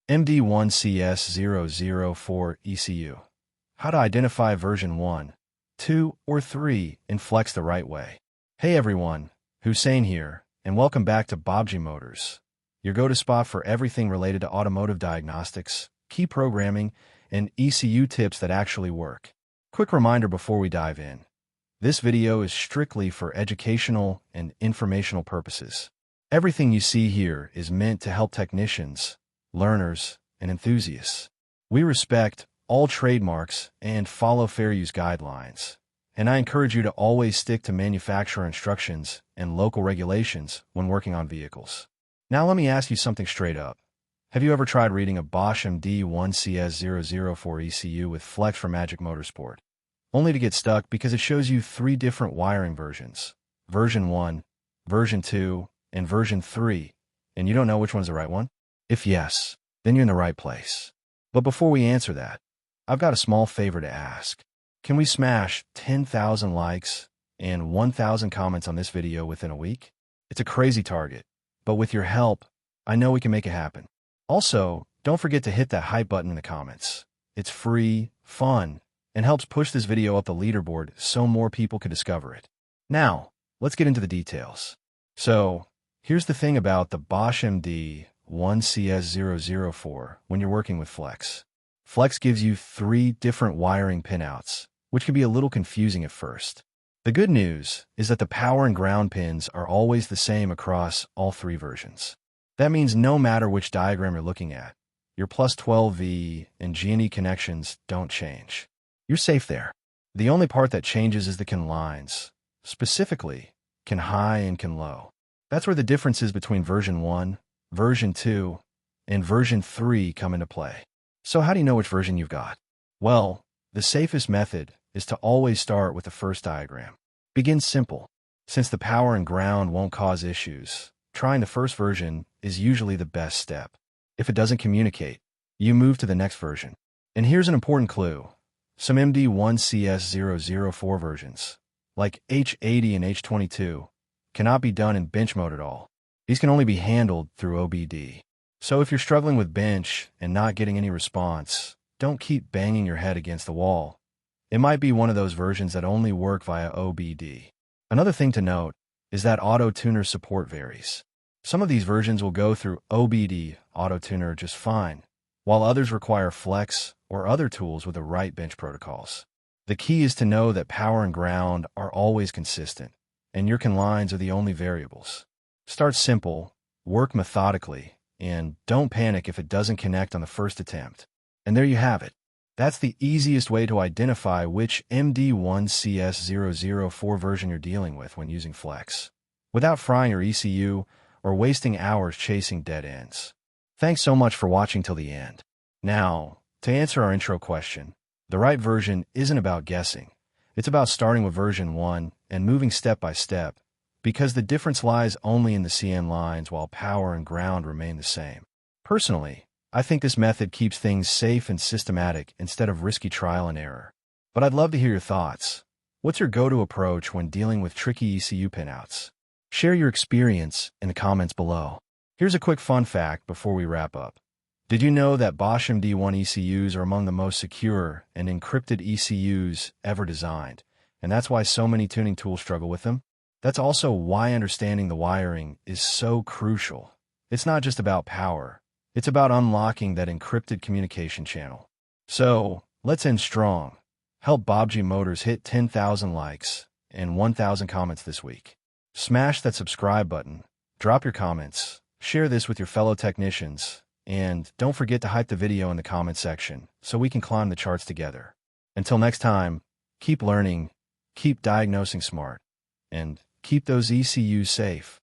MD1CS004 ECU. How to identify version 1, 2, or 3 in Flex the right way. Hey everyone, Hussein here, and welcome back to Baabji Motors, your go-to spot for everything related to automotive diagnostics, key programming, and ECU tips that actually work. Quick reminder before we dive in. This video is strictly for educational and informational purposes. Everything you see here is meant to help technicians, learners, and enthusiasts. We respect all trademarks and follow fair use guidelines, and I encourage you to always stick to manufacturer instructions and local regulations when working on vehicles. Now let me ask you something straight up. Have you ever tried reading a Bosch MD1CS004 ECU with Flex for Magicmotorsport, only to get stuck because it shows you 3 different wiring versions, version 1, version 2, and version 3, and you don't know which one's the right one? If yes, then you're in the right place. But before we answer that, I've got a small favor to ask. Can we smash 10,000 likes and 1,000 comments on this video within a week? It's a crazy target, but with your help, I know we can make it happen. Also, don't forget to hit that hype button in the comments. It's free, fun, and helps push this video up the leaderboard so more people can discover it. Now, let's get into the details. So, here's the thing about the Bosch MD1CS004 when you're working with Flex. Flex gives you 3 different wiring pinouts, which can be a little confusing at first. The good news is that the power and ground pins are always the same across all 3 versions. That means no matter which diagram you're looking at, your plus 12V and G&E connections don't change. You're safe there. The only part that changes is the CAN lines, specifically CAN high and CAN low. That's where the differences between version 1, version 2, and version 3 come into play. So how do you know which version you've got? Well, the safest method is to always start with the first diagram. Begin simple. Since the power and ground won't cause issues, trying the first version is usually the best step. If it doesn't communicate, you move to the next version. And here's an important clue. Some MD1CS004 versions, like H80 and H22, cannot be done in bench mode at all. These can only be handled through OBD. So if you're struggling with bench and not getting any response, don't keep banging your head against the wall. It might be one of those versions that only work via OBD. Another thing to note is that Autotuner support varies. Some of these versions will go through OBD Autotuner just fine, while others require Flex or other tools with the right bench protocols. The key is to know that power and ground are always consistent, and your CAN lines are the only variables. Start simple, work methodically, and don't panic if it doesn't connect on the first attempt. And there you have it. That's the easiest way to identify which MD1CS004 version you're dealing with when using Flex, without frying your ECU or wasting hours chasing dead ends. Thanks so much for watching till the end. Now, to answer our intro question, the right version isn't about guessing. It's about starting with version 1 and moving step by step, because the difference lies only in the CN lines while power and ground remain the same. Personally, I think this method keeps things safe and systematic instead of risky trial and error. But I'd love to hear your thoughts. What's your go-to approach when dealing with tricky ECU pinouts? Share your experience in the comments below. Here's a quick fun fact before we wrap up. Did you know that Bosch MD1 ECUs are among the most secure and encrypted ECUs ever designed, and that's why so many tuning tools struggle with them? That's also why understanding the wiring is so crucial. It's not just about power. It's about unlocking that encrypted communication channel. So, let's end strong. Help Baabji Motors hit 10,000 likes and 1,000 comments this week. Smash that subscribe button, drop your comments, share this with your fellow technicians, and don't forget to hype the video in the comment section so we can climb the charts together. Until next time, keep learning, keep diagnosing smart, and keep those ECUs safe.